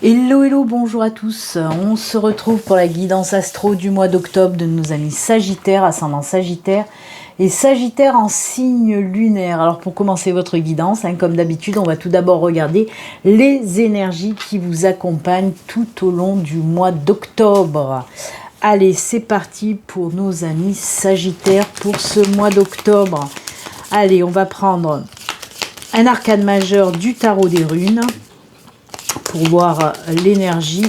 Hello, hello, bonjour à tous. On se retrouve pour la guidance astro du mois d'octobre de nos amis Sagittaire, ascendant Sagittaire et Sagittaire en signe lunaire. Alors pour commencer votre guidance, comme d'habitude, on va tout d'abord regarder les énergies qui vous accompagnent tout au long du mois d'octobre. Allez, c'est parti pour nos amis Sagittaire pour ce mois d'octobre. Allez, on va prendre un arcane majeur du tarot des runes pour voir l'énergie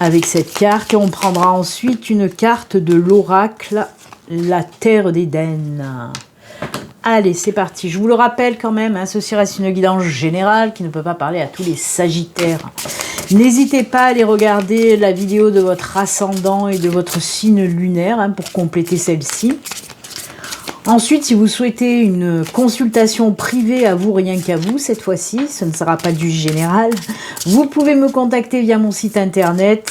avec cette carte. Et on prendra ensuite une carte de l'oracle, la terre d'Éden. Allez, c'est parti. Je vous le rappelle quand même, ceci reste une guidance générale qui ne peut pas parler à tous les Sagittaires. N'hésitez pas à aller regarder la vidéo de votre ascendant et de votre signe lunaire pour compléter celle-ci. Ensuite, si vous souhaitez une consultation privée à vous, rien qu'à vous, cette fois-ci, ce ne sera pas du général, vous pouvez me contacter via mon site internet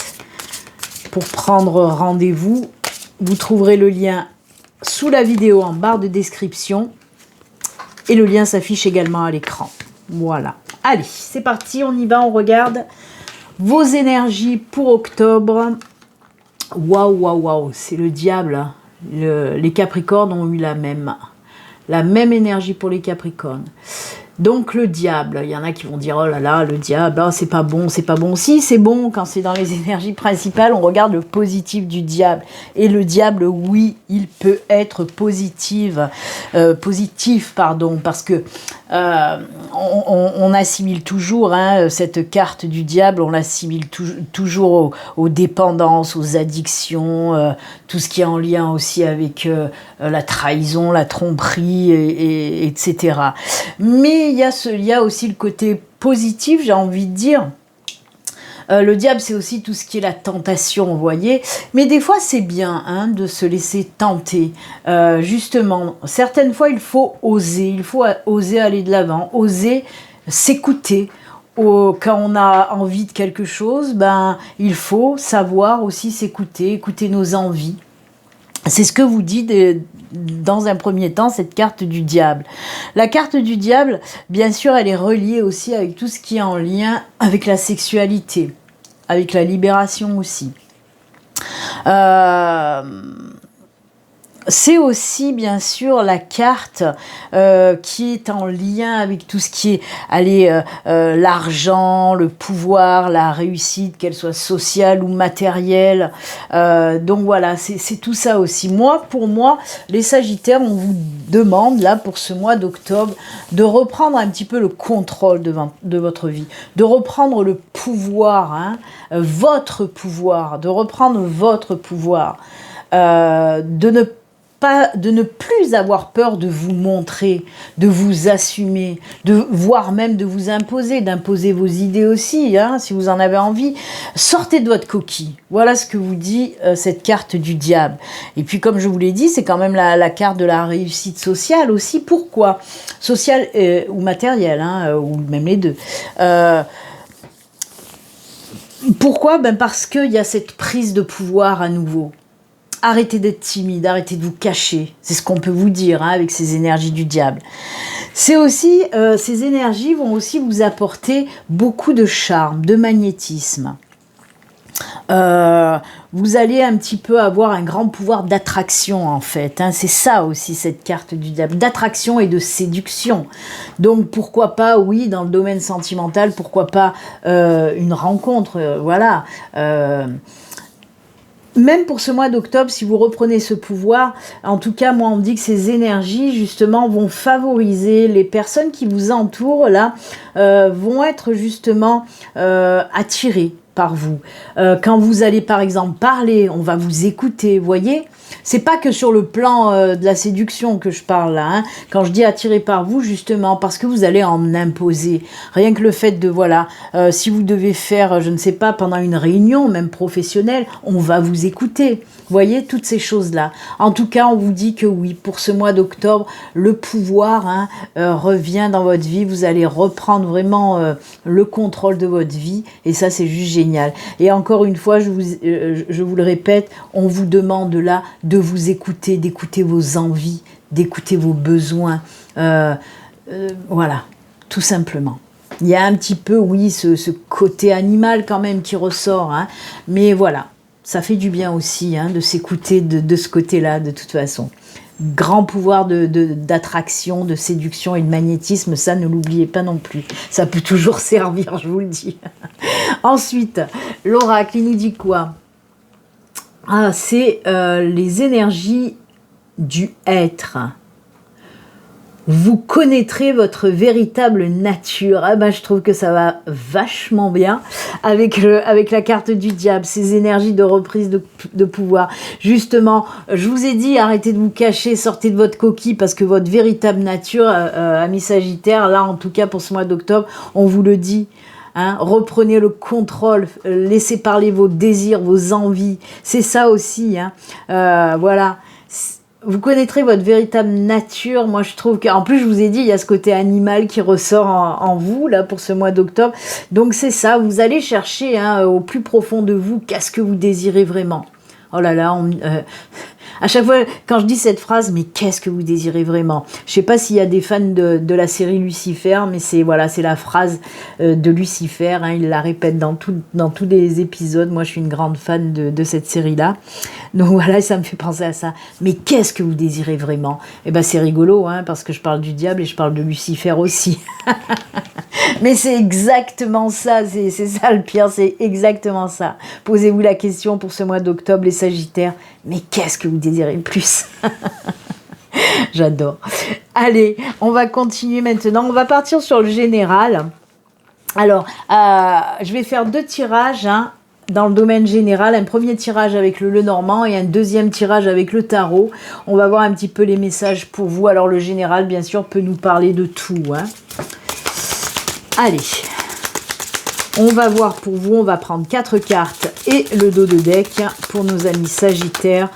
pour prendre rendez-vous. Vous trouverez le lien sous la vidéo en barre de description et le lien s'affiche également à l'écran. Voilà. Allez, c'est parti, on y va, on regarde vos énergies pour octobre. Waouh, waouh, waouh, c'est le diable. Les Capricornes ont eu la même énergie pour les Capricornes. Donc le diable, il y en a qui vont dire oh là là, le diable, c'est pas bon, c'est pas bon. Si, c'est bon quand c'est dans les énergies principales, on regarde le positif du diable. Et le diable, oui, il peut être positif, parce que on assimile toujours cette carte du diable, on l'assimile toujours aux dépendances, aux addictions, tout ce qui est en lien aussi avec la trahison, la tromperie, etc. Mais il y a aussi le côté positif, j'ai envie de dire. Le diable, c'est aussi tout ce qui est la tentation, vous voyez. Mais des fois, c'est bien de se laisser tenter. Justement, certaines fois, il faut oser aller de l'avant, oser s'écouter. Quand on a envie de quelque chose, il faut savoir aussi s'écouter, écouter nos envies. C'est ce que vous dit dans un premier temps cette carte du diable. La carte du diable, bien sûr, elle est reliée aussi avec tout ce qui est en lien avec la sexualité, avec la libération aussi. C'est aussi, bien sûr, la carte qui est en lien avec tout ce qui est l'argent, le pouvoir, la réussite, qu'elle soit sociale ou matérielle. Donc voilà, c'est tout ça aussi. Pour moi, les Sagittaires, on vous demande, là, pour ce mois d'octobre, de reprendre un petit peu le contrôle de votre vie, de reprendre le pouvoir, votre pouvoir, de reprendre votre pouvoir, de ne plus avoir peur de vous montrer, de vous assumer, voire même de vous imposer, d'imposer vos idées aussi, si vous en avez envie. Sortez de votre coquille. Voilà ce que vous dit cette carte du diable. Et puis, comme je vous l'ai dit, c'est quand même la carte de la réussite sociale aussi. Pourquoi ? Sociale ou matérielle, ou même les deux. Pourquoi ? Parce qu'il y a cette prise de pouvoir à nouveau. Arrêtez d'être timide, arrêtez de vous cacher. C'est ce qu'on peut vous dire avec ces énergies du diable. C'est aussi, ces énergies vont aussi vous apporter beaucoup de charme, de magnétisme. Vous allez un petit peu avoir un grand pouvoir d'attraction en fait. C'est ça aussi cette carte du diable, d'attraction et de séduction. Donc pourquoi pas, oui, dans le domaine sentimental, pourquoi pas une rencontre, voilà. Même pour ce mois d'octobre, si vous reprenez ce pouvoir, en tout cas, moi, on me dit que ces énergies, justement, vont favoriser les personnes qui vous entourent, là, vont être justement attirées par vous. Quand vous allez, par exemple, parler, on va vous écouter, vous voyez ? C'est pas que sur le plan de la séduction que je parle là, quand je dis attiré par vous, justement, parce que vous allez en imposer. Rien que le fait de, voilà, si vous devez faire, je ne sais pas, pendant une réunion, même professionnelle, on va vous écouter. Vous voyez, toutes ces choses-là. En tout cas, on vous dit que oui, pour ce mois d'octobre, le pouvoir revient dans votre vie. Vous allez reprendre vraiment le contrôle de votre vie. Et ça, c'est juste génial. Et encore une fois, je vous le répète, on vous demande là de vous écouter, d'écouter vos envies, d'écouter vos besoins. Voilà, tout simplement. Il y a un petit peu, oui, ce côté animal quand même qui ressort, hein, mais voilà, ça fait du bien aussi hein, de s'écouter de ce côté-là, de toute façon. Grand pouvoir d'attraction, de séduction et de magnétisme, ça ne l'oubliez pas non plus. Ça peut toujours servir, je vous le dis. Ensuite, l'oracle, il nous dit quoi? Ah, c'est les énergies du être. Vous connaîtrez votre véritable nature. Ah ben, je trouve que ça va vachement bien avec la carte du diable, ces énergies de reprise de pouvoir. Justement, je vous ai dit, arrêtez de vous cacher, sortez de votre coquille, parce que votre véritable nature, amis Sagittaire, là en tout cas pour ce mois d'octobre, on vous le dit. Hein, reprenez le contrôle, laissez parler vos désirs, vos envies. C'est ça aussi. Hein. Voilà. Vous connaîtrez votre véritable nature. Moi, je trouve qu'en plus, je vous ai dit, il y a ce côté animal qui ressort en vous, là, pour ce mois d'octobre. Donc, c'est ça. Vous allez chercher hein, au plus profond de vous, qu'est-ce que vous désirez vraiment. Oh là là, à chaque fois, quand je dis cette phrase, mais qu'est-ce que vous désirez vraiment? Je sais pas s'il y a des fans de la série Lucifer, mais c'est voilà, c'est la phrase de Lucifer. Hein, il la répète dans tous les épisodes. Moi, je suis une grande fan de cette série-là. Donc voilà, ça me fait penser à ça. Mais qu'est-ce que vous désirez vraiment? Eh ben, c'est rigolo, hein, parce que je parle du diable et je parle de Lucifer aussi. Mais c'est exactement ça, c'est ça le pire, c'est exactement ça. Posez-vous la question pour ce mois d'octobre, les Sagittaires, mais qu'est-ce que vous désirez le plus? J'adore. Allez, on va continuer maintenant, on va partir sur le général. Alors, je vais faire 2 tirages, hein, dans le domaine général, un premier tirage avec le Lenormand et un deuxième tirage avec le tarot. On va voir un petit peu les messages pour vous. Alors le général, bien sûr, peut nous parler de tout, hein. Allez, on va voir pour vous, on va prendre 4 cartes et le dos de deck pour nos amis Sagittaires.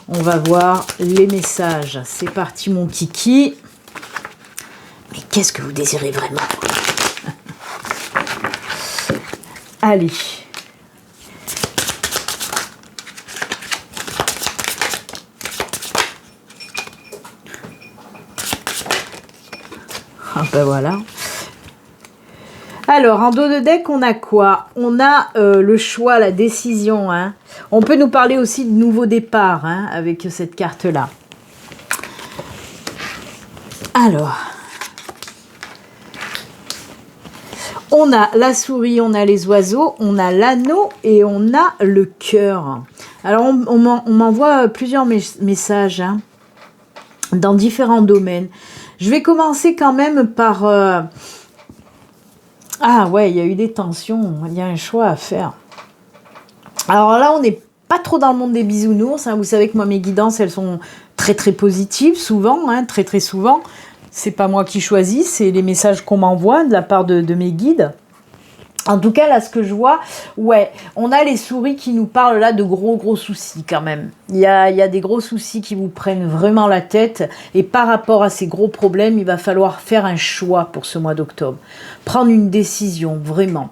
On va voir les messages. C'est parti mon kiki. Mais qu'est-ce que vous désirez vraiment? Allez. Ah ben voilà. Alors, en dos de deck, on a quoi? On a le choix, la décision. Hein. On peut nous parler aussi de nouveau départ hein, avec cette carte-là. Alors, on a la souris, on a les oiseaux, on a l'anneau et on a le cœur. Alors, on m'envoie plusieurs messages hein, dans différents domaines. Je vais commencer quand même par... Ah ouais, il y a eu des tensions, il y a un choix à faire. Alors là, on n'est pas trop dans le monde des bisounours. Hein. Vous savez que moi, mes guidances, elles sont très très positives, souvent, hein, très très souvent. C'est pas moi qui choisis, c'est les messages qu'on m'envoie de la part de mes guides. En tout cas, là, ce que je vois, ouais, on a les souris qui nous parlent là de gros soucis quand même. Il y a des gros soucis qui vous prennent vraiment la tête. Et par rapport à ces gros problèmes, il va falloir faire un choix pour ce mois d'octobre. Prendre une décision, vraiment.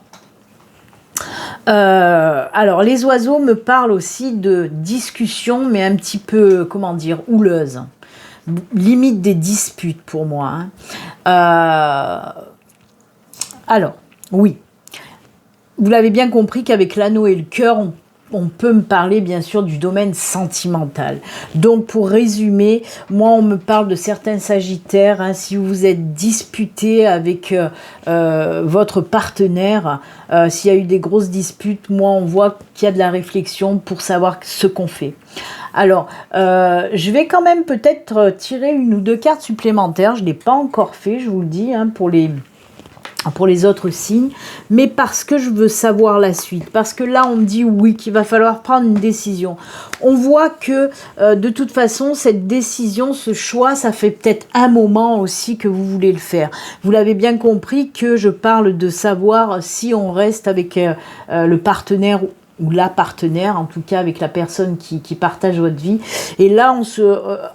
Alors, les oiseaux me parlent aussi de discussions, mais un petit peu, comment dire, houleuses. Limite des disputes pour moi. Hein. Alors, oui. Vous l'avez bien compris qu'avec l'anneau et le cœur, on peut me parler bien sûr du domaine sentimental. Donc pour résumer, moi on me parle de certains sagittaires, hein, si vous êtes disputé avec votre partenaire, s'il y a eu des grosses disputes, moi on voit qu'il y a de la réflexion pour savoir ce qu'on fait. Alors, je vais quand même peut-être tirer 1 ou 2 cartes supplémentaires, je ne l'ai pas encore fait, je vous le dis, hein, pour les autres signes, mais parce que je veux savoir la suite, parce que là on me dit oui, qu'il va falloir prendre une décision. On voit que de toute façon cette décision, ce choix, ça fait peut-être un moment aussi que vous voulez le faire. Vous l'avez bien compris que je parle de savoir si on reste avec le partenaire ou la partenaire, en tout cas avec la personne qui partage votre vie. Et là,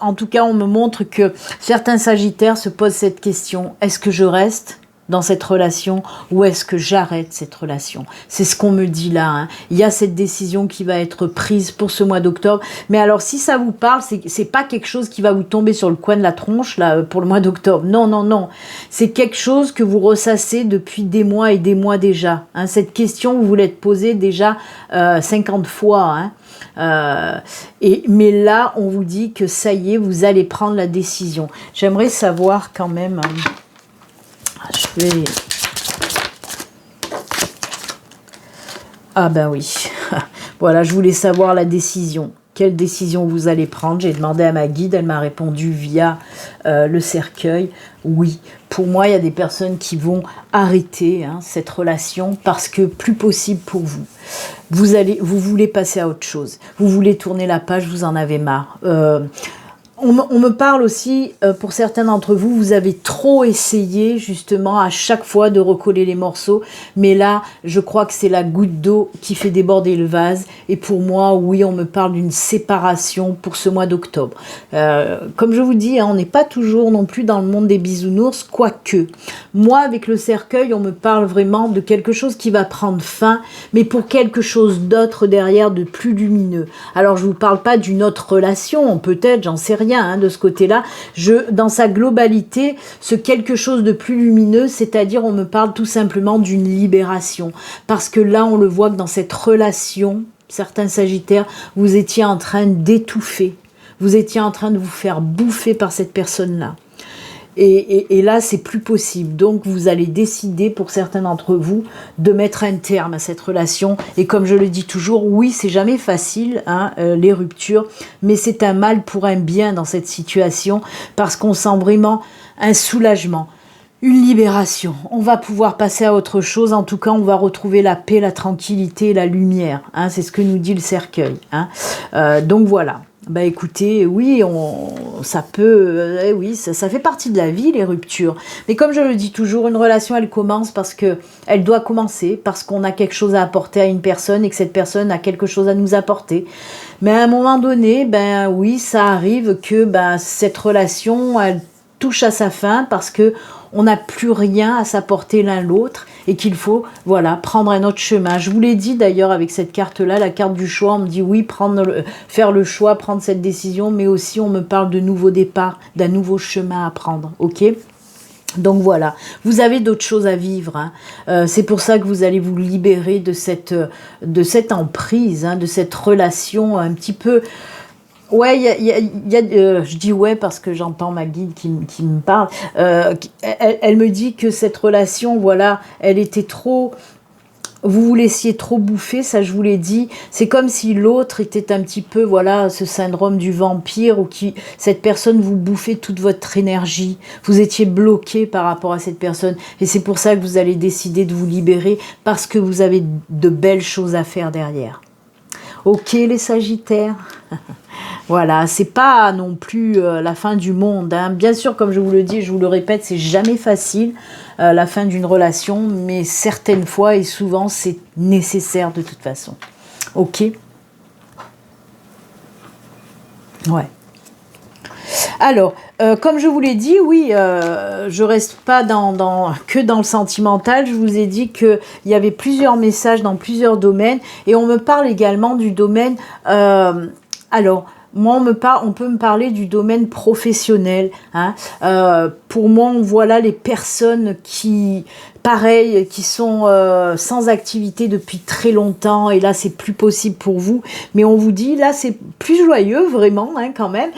en tout cas, on me montre que certains sagittaires se posent cette question, est-ce que je reste ? dans cette relation ou est-ce que j'arrête cette relation? C'est ce qu'on me dit là. Hein. Il y a cette décision qui va être prise pour ce mois d'octobre. Mais alors, si ça vous parle, c'est pas quelque chose qui va vous tomber sur le coin de la tronche là pour le mois d'octobre. Non, non, non. C'est quelque chose que vous ressassez depuis des mois et des mois déjà. Hein. Cette question, vous l'êtes posée déjà 50 fois. Hein. Mais là, on vous dit que ça y est, vous allez prendre la décision. J'aimerais savoir quand même... je vais... Ah ben oui. Voilà, je voulais savoir la décision. Quelle décision vous allez prendre? J'ai demandé à ma guide, elle m'a répondu via le cercueil. Oui, pour moi, il y a des personnes qui vont arrêter cette relation parce que plus possible pour vous. Vous voulez passer à autre chose. Vous voulez tourner la page, vous en avez marre. On me parle aussi, pour certains d'entre vous, vous avez trop essayé justement à chaque fois de recoller les morceaux. Mais là, je crois que c'est la goutte d'eau qui fait déborder le vase. Et pour moi, oui, on me parle d'une séparation pour ce mois d'octobre. Comme je vous dis, on n'est pas toujours non plus dans le monde des bisounours, quoique. Moi, avec le cercueil, on me parle vraiment de quelque chose qui va prendre fin, mais pour quelque chose d'autre derrière, de plus lumineux. Alors, je ne vous parle pas d'une autre relation, peut-être, j'en sais rien. De ce côté-là, dans sa globalité, ce quelque chose de plus lumineux, c'est-à-dire on me parle tout simplement d'une libération. Parce que là, on le voit que dans cette relation, certains Sagittaires, vous étiez en train d'étouffer. Vous étiez en train de vous faire bouffer par cette personne-là. Et là, c'est plus possible. Donc, vous allez décider, pour certains d'entre vous, de mettre un terme à cette relation. Et comme je le dis toujours, oui, c'est jamais facile, les ruptures, mais c'est un mal pour un bien dans cette situation, parce qu'on sent vraiment un soulagement, une libération. On va pouvoir passer à autre chose. En tout cas, on va retrouver la paix, la tranquillité, la lumière. C'est ce que nous dit le cercueil. Donc, voilà. Bah écoutez, oui, ça peut, oui, ça fait partie de la vie, les ruptures. Mais comme je le dis toujours, une relation, elle commence parce que elle doit commencer, parce qu'on a quelque chose à apporter à une personne et que cette personne a quelque chose à nous apporter. Mais à un moment donné, ben oui, ça arrive que cette relation, elle touche à sa fin parce que on n'a plus rien à s'apporter l'un l'autre et qu'il faut, voilà, prendre un autre chemin. Je vous l'ai dit d'ailleurs avec cette carte-là, la carte du choix, on me dit oui, faire le choix, prendre cette décision, mais aussi on me parle de nouveau départ, d'un nouveau chemin à prendre, ok ? Donc voilà, vous avez d'autres choses à vivre. C'est pour ça que vous allez vous libérer de cette emprise, de cette relation un petit peu... Ouais, je dis ouais parce que j'entends ma guide qui me parle. Elle me dit que cette relation, voilà, elle était trop... Vous vous laissiez trop bouffer, ça je vous l'ai dit. C'est comme si l'autre était un petit peu, voilà, ce syndrome du vampire, ou cette personne vous bouffait toute votre énergie. Vous étiez bloqué par rapport à cette personne. Et c'est pour ça que vous allez décider de vous libérer, parce que vous avez de belles choses à faire derrière. Ok les Sagittaires. Voilà, c'est pas non plus la fin du monde. Bien sûr, comme je vous le dis, je vous le répète, c'est jamais facile la fin d'une relation, mais certaines fois et souvent, c'est nécessaire de toute façon. Ok ? Ouais. Alors, comme je vous l'ai dit, oui, je reste pas que dans le sentimental. Je vous ai dit qu'il y avait plusieurs messages dans plusieurs domaines, et on me parle également du domaine... alors, moi, on peut me parler du domaine professionnel. Pour moi, on voit là les personnes qui sont sans activité depuis très longtemps, et là, c'est plus possible pour vous. Mais on vous dit, là, c'est plus joyeux, vraiment, quand même,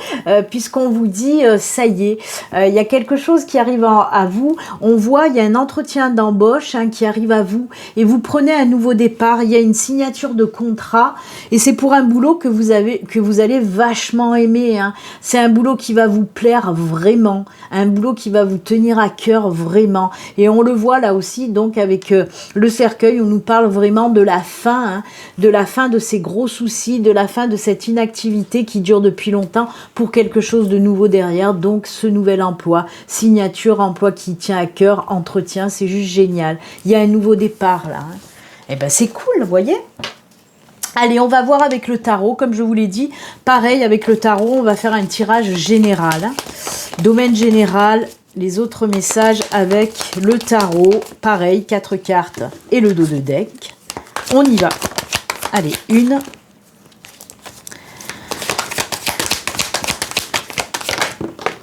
puisqu'on vous dit, ça y est, il y a quelque chose qui arrive à vous. On voit, il y a un entretien d'embauche qui arrive à vous, et vous prenez un nouveau départ. Il y a une signature de contrat, et c'est pour un boulot que vous allez vachement aimer. C'est un boulot qui va vous plaire vraiment, un boulot qui va vous tenir à cœur vraiment. Et on le voit là aussi, donc avec le cercueil, on nous parle vraiment de la fin, de ces gros soucis, de la fin de cette inactivité qui dure depuis longtemps, pour quelque chose de nouveau derrière. Donc ce nouvel emploi, signature, emploi qui tient à cœur, entretien, c'est juste génial. Il y a un nouveau départ là. Et ben c'est cool, vous voyez ? Allez, on va voir avec le tarot, comme je vous l'ai dit. Pareil, avec le tarot, on va faire un tirage général. Domaine général, les autres messages avec le tarot. Pareil, 4 cartes et le dos de deck. On y va. Allez, 1.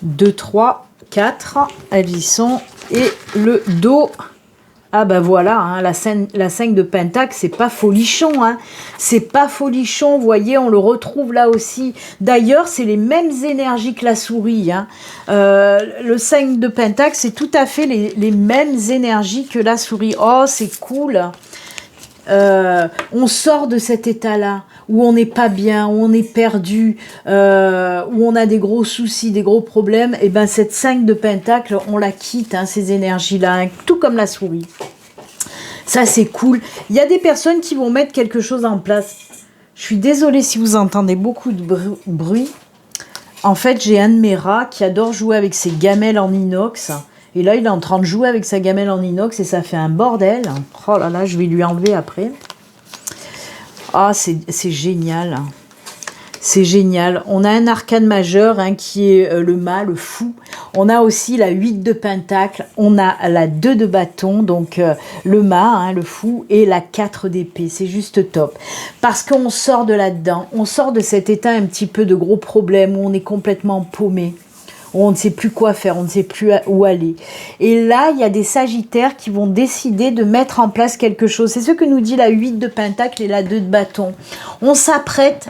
2, 3, 4. Elles y sont. Et le dos... Ah ben voilà, hein, la 5 de Pentacle, c'est pas folichon, hein. C'est pas folichon, vous voyez, on le retrouve là aussi. D'ailleurs, c'est les mêmes énergies que la souris, hein. Le 5 de Pentacle, c'est tout à fait les mêmes énergies que la souris. Oh, c'est cool. On sort de cet état-là, où on n'est pas bien, où on est perdu, où on a des gros soucis, des gros problèmes, et ben cette 5 de Pentacle, on la quitte, hein, ces énergies-là, hein, tout comme la souris. Ça, c'est cool. Il y a des personnes qui vont mettre quelque chose en place. Je suis désolée si vous entendez beaucoup de bruit. En fait, j'ai un de mes rats qui adore jouer avec ses gamelles en inox. Et là, il est en train de jouer avec sa gamelle en inox et ça fait un bordel. Oh là là, je vais lui enlever après. Ah, c'est génial. C'est génial. On a un arcane majeur, hein, qui est le mât, le fou. On a aussi la 8 de pentacle. On a la 2 de bâton, donc le mât, hein, le fou, et la 4 d'épée. C'est juste top. Parce qu'on sort de là-dedans. On sort de cet état un petit peu de gros problème où on est complètement paumé. On ne sait plus quoi faire, on ne sait plus où aller. Et là, il y a des sagittaires qui vont décider de mettre en place quelque chose. C'est ce que nous dit la 8 de pentacle et la 2 de bâton. On s'apprête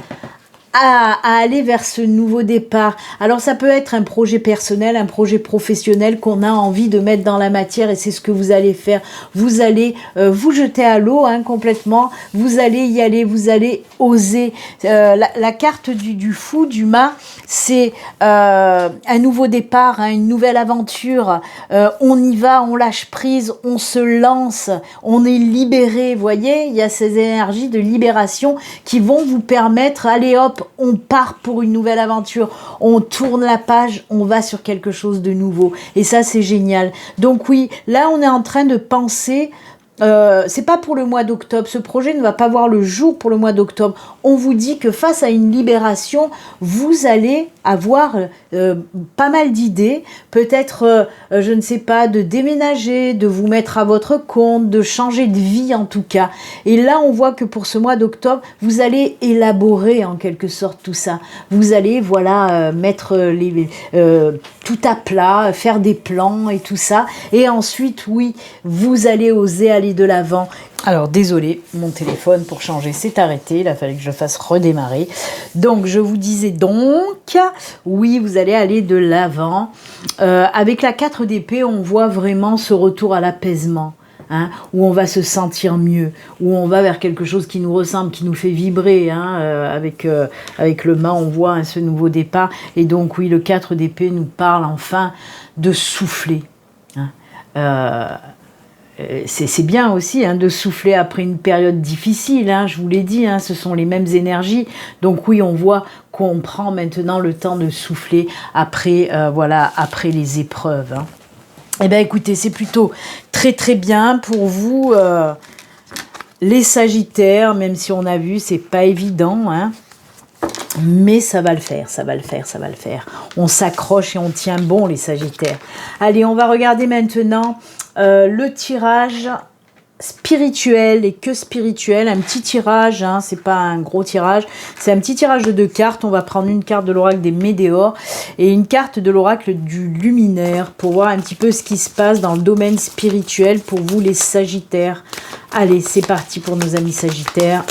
à aller vers ce nouveau départ. Alors ça peut être un projet personnel, un projet professionnel qu'on a envie de mettre dans la matière et c'est ce que vous allez faire. Vous allez vous jeter à l'eau, hein, complètement. Vous allez y aller, vous allez oser. La carte du fou, du mât, c'est un nouveau départ, hein, une nouvelle aventure. On y va, on lâche prise, on se lance, on est libéré. Vous voyez, il y a ces énergies de libération qui vont vous permettre, allez hop, on part pour une nouvelle aventure, on tourne la page, on va sur quelque chose de nouveau. Et ça, c'est génial. Donc oui, là, on est en train de penser... c'est pas pour le mois d'octobre, ce projet ne va pas voir le jour pour le mois d'octobre. On vous dit que face à une libération, vous allez avoir pas mal d'idées, peut-être, je ne sais pas, de déménager, de vous mettre à votre compte, de changer de vie en tout cas. Et là, on voit que pour ce mois d'octobre, vous allez élaborer en quelque sorte tout ça. Vous allez, voilà, mettre tout à plat, faire des plans et tout ça. Et ensuite, oui, vous allez oser aller de l'avant. Alors désolé, mon téléphone pour changer s'est arrêté, il a fallu que je le fasse redémarrer. Donc je vous disais donc, oui, vous allez aller de l'avant. Avec la 4 d'épée, on voit vraiment ce retour à l'apaisement. Hein, où on va se sentir mieux, où on va vers quelque chose qui nous ressemble, qui nous fait vibrer, hein, avec le mât, on voit, hein, ce nouveau départ. Et donc oui, le 4 d'épée nous parle enfin de souffler. Hein. C'est bien aussi, hein, de souffler après une période difficile, hein, je vous l'ai dit, hein, ce sont les mêmes énergies. Donc oui, on voit qu'on prend maintenant le temps de souffler après, voilà, après les épreuves. Hein. Eh bien écoutez, c'est plutôt très très bien pour vous, les Sagittaires, même si on a vu, c'est pas évident, hein. Mais ça va le faire, ça va le faire, ça va le faire. On s'accroche et on tient bon, les Sagittaires. Allez, on va regarder maintenant le tirage spirituel et que spirituel. Un petit tirage, hein, c'est pas un gros tirage. C'est un petit tirage de 2 cartes. On va prendre une carte de l'oracle des Médéors et une carte de l'oracle du Luminaire pour voir un petit peu ce qui se passe dans le domaine spirituel pour vous, les Sagittaires. Allez, c'est parti pour nos amis Sagittaires.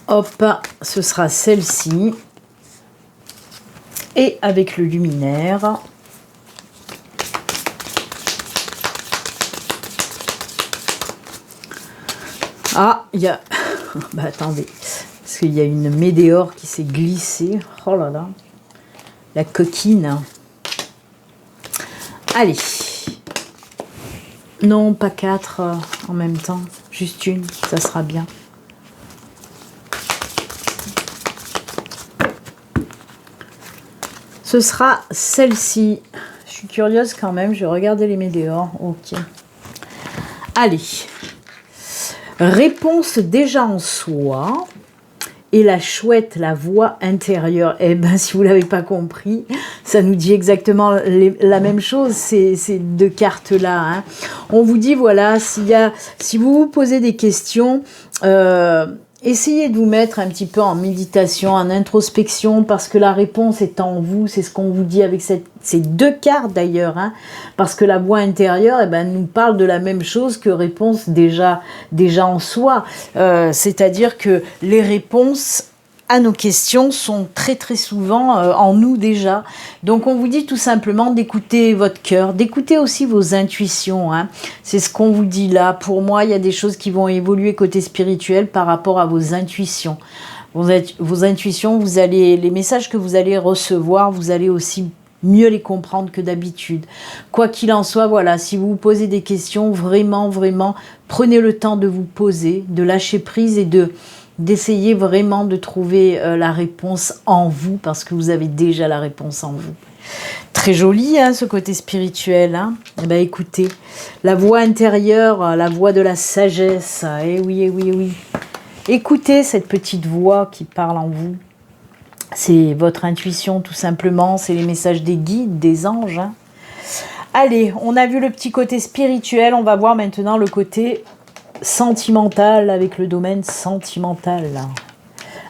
Hop, ce sera celle-ci. Et avec le luminaire. Ah, il y a... bah attendez, parce qu'il y a une météore qui s'est glissée. Oh là là. La coquine. Allez. Non, pas 4 en même temps. Juste une, ça sera bien. Ce sera celle-ci. Je suis curieuse quand même. Je vais regarder les météores. Ok. Allez. Réponse déjà en soi. Et la chouette, la voix intérieure. Eh bien, si vous ne l'avez pas compris, ça nous dit exactement la même chose, ces deux cartes-là. Hein. On vous dit, voilà, si vous vous posez des questions, essayez de vous mettre un petit peu en méditation, en introspection, parce que la réponse est en vous, c'est ce qu'on vous dit avec ces deux cartes d'ailleurs, hein, parce que la voix intérieure nous parle de la même chose que réponse déjà en soi, c'est-à-dire que les réponses à nos questions sont très très souvent en nous déjà. Donc on vous dit tout simplement d'écouter votre cœur, d'écouter aussi vos intuitions. Hein. C'est ce qu'on vous dit là. Pour moi, il y a des choses qui vont évoluer côté spirituel par rapport à vos intuitions. Vos intuitions, les messages que vous allez recevoir, vous allez aussi mieux les comprendre que d'habitude. Quoi qu'il en soit, voilà, si vous vous posez des questions, vraiment, prenez le temps de vous poser, de lâcher prise et d'essayer vraiment de trouver la réponse en vous, parce que vous avez déjà la réponse en vous. Très joli, hein, ce côté spirituel. Hein. Eh bien, écoutez, la voix intérieure, la voix de la sagesse. Eh oui, eh oui, eh oui. Écoutez cette petite voix qui parle en vous. C'est votre intuition, tout simplement. C'est les messages des guides, des anges. Hein. Allez, on a vu le petit côté spirituel. On va voir maintenant le côté sentimental, avec le domaine sentimental.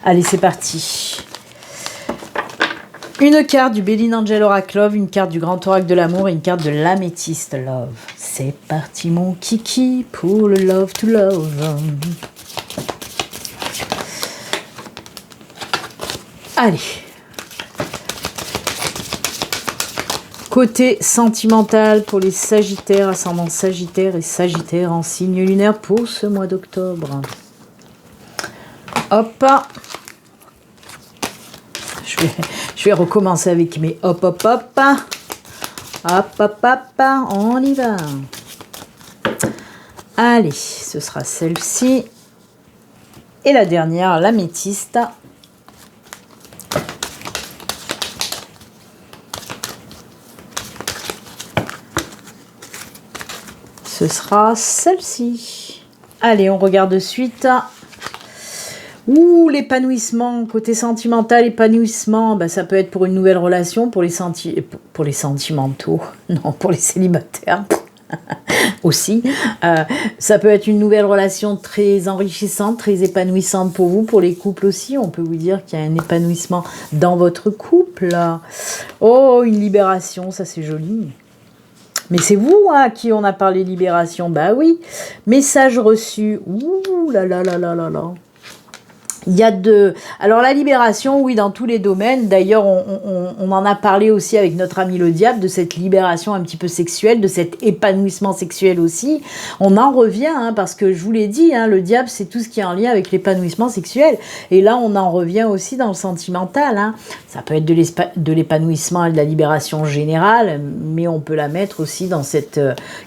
Allez, c'est parti. Une carte du Béline Angel Oracle Love, une carte du Grand Oracle de l'amour et une carte de l'Améthyste Love. C'est parti mon kiki pour le Love to Love. Allez. Côté sentimental pour les Sagittaires, ascendant Sagittaire et Sagittaire en signe lunaire pour ce mois d'octobre. Hop. Je vais recommencer avec mes hop, hop, hop. Hop, hop, hop. On y va. Allez, ce sera celle-ci. Et la dernière, l'améthyste. Ce sera celle-ci. Allez, on regarde de suite. Ouh, l'épanouissement, côté sentimental, épanouissement, ça peut être pour une nouvelle relation, pour les sentimentaux, non, pour les célibataires aussi. Ça peut être une nouvelle relation très enrichissante, très épanouissante pour vous, pour les couples aussi. On peut vous dire qu'il y a un épanouissement dans votre couple. Oh, une libération, ça c'est joli. Mais c'est vous à qui on a parlé libération. Bah oui. Message reçu. Ouh là là là là là là. Il y a alors la libération, oui, dans tous les domaines. D'ailleurs, on en a parlé aussi avec notre ami le diable, de cette libération un petit peu sexuelle, de cet épanouissement sexuel aussi. On en revient, hein, parce que je vous l'ai dit, hein, le diable, c'est tout ce qui est en lien avec l'épanouissement sexuel. Et là, on en revient aussi dans le sentimental. Hein. Ça peut être de l'épanouissement et de la libération générale, mais on peut la mettre aussi dans cette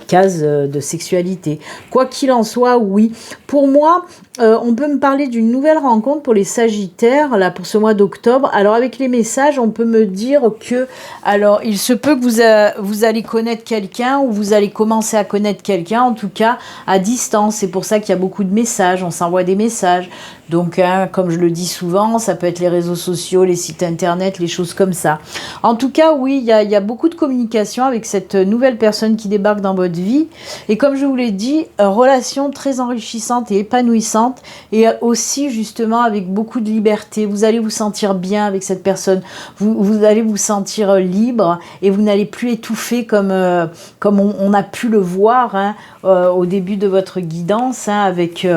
case de sexualité. Quoi qu'il en soit, oui. Pour moi, on peut me parler d'une nouvelle rencontre pour les Sagittaires, là, pour ce mois d'octobre. Alors, avec les messages, on peut me dire que, alors, il se peut que vous allez connaître quelqu'un, ou vous allez commencer à connaître quelqu'un, en tout cas, à distance. C'est pour ça qu'il y a beaucoup de messages, on s'envoie des messages. Donc, hein, comme je le dis souvent, ça peut être les réseaux sociaux, les sites internet, les choses comme ça. En tout cas, oui, il y a beaucoup de communication avec cette nouvelle personne qui débarque dans votre vie. Et comme je vous l'ai dit, relation très enrichissante et épanouissante. Et aussi, justement, avec beaucoup de liberté. Vous allez vous sentir bien avec cette personne. Vous allez vous sentir libre et vous n'allez plus étouffer comme on a pu le voir, hein, au début de votre guidance, hein, avec...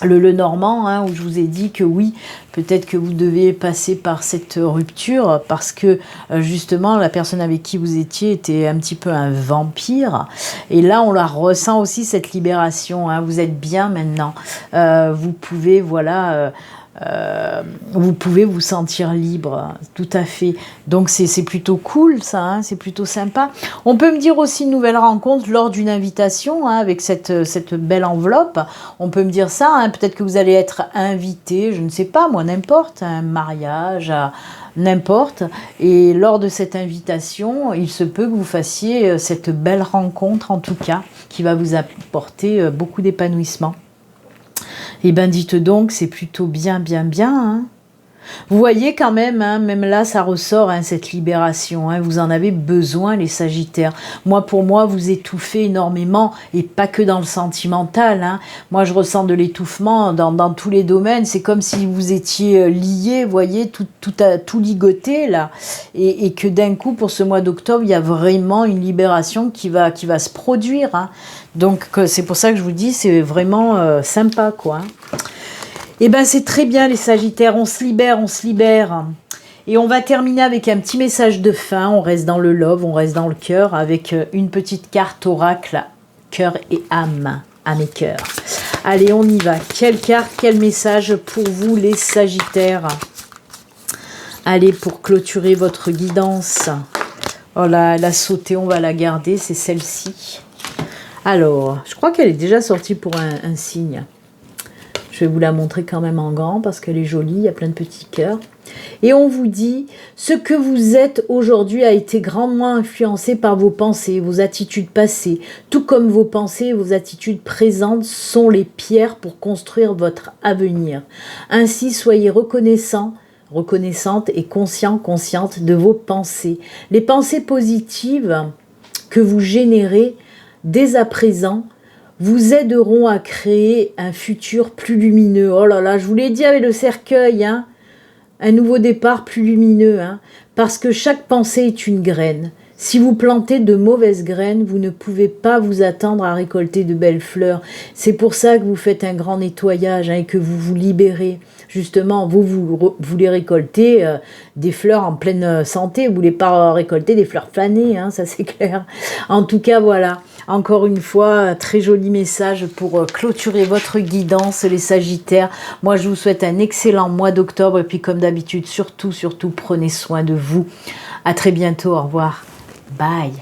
Le Normand, hein, où je vous ai dit que oui, peut-être que vous devez passer par cette rupture parce que justement la personne avec qui vous étiez était un petit peu un vampire. Et là, on la ressent aussi, cette libération. Hein, vous êtes bien maintenant. Vous pouvez, voilà... vous pouvez vous sentir libre, tout à fait. Donc c'est plutôt cool ça, hein, c'est plutôt sympa. On peut me dire aussi une nouvelle rencontre lors d'une invitation, hein, avec cette belle enveloppe. On peut me dire ça, hein, peut-être que vous allez être invité, je ne sais pas moi, n'importe, un mariage, n'importe. Et lors de cette invitation, il se peut que vous fassiez cette belle rencontre en tout cas, qui va vous apporter beaucoup d'épanouissement. Et ben dites donc, c'est plutôt bien, bien, bien. Hein. Vous voyez quand même, hein, même là, ça ressort, hein, cette libération. Hein, vous en avez besoin, les Sagittaires. Pour moi, vous étouffez énormément, et pas que dans le sentimental. Hein. Moi, je ressens de l'étouffement dans tous les domaines. C'est comme si vous étiez liés, vous voyez, tout ligoté, là. Et que d'un coup, pour ce mois d'octobre, il y a vraiment une libération qui va se produire. Hein. Donc, c'est pour ça que je vous dis, c'est vraiment sympa, quoi. Eh bien, c'est très bien, les Sagittaires, on se libère, on se libère. Et on va terminer avec un petit message de fin, on reste dans le love, on reste dans le cœur, avec une petite carte oracle, cœur et âme et cœur. Allez, on y va. Quelle carte, quel message pour vous, les Sagittaires? Allez, pour clôturer votre guidance. Oh là, elle a sauté, on va la garder, c'est celle-ci. Alors, je crois qu'elle est déjà sortie pour un signe. Je vais vous la montrer quand même en grand parce qu'elle est jolie, il y a plein de petits cœurs. Et on vous dit, ce que vous êtes aujourd'hui a été grandement influencé par vos pensées, vos attitudes passées. Tout comme vos pensées et vos attitudes présentes sont les pierres pour construire votre avenir. Ainsi, soyez reconnaissants, reconnaissante et consciente de vos pensées. Les pensées positives que vous générez dès à présent vous aideront à créer un futur plus lumineux. Oh là là, je vous l'ai dit avec le cercueil, hein, un nouveau départ plus lumineux, hein, parce que chaque pensée est une graine. Si vous plantez de mauvaises graines, vous ne pouvez pas vous attendre à récolter de belles fleurs. C'est pour ça que vous faites un grand nettoyage, hein, et que vous vous libérez. Justement, vous voulez récolter des fleurs en pleine santé. Vous ne voulez pas récolter des fleurs fanées, hein, ça c'est clair. En tout cas, voilà. Encore une fois, très joli message pour clôturer votre guidance, les Sagittaires. Moi, je vous souhaite un excellent mois d'octobre. Et puis, comme d'habitude, surtout, prenez soin de vous. À très bientôt. Au revoir. Bye.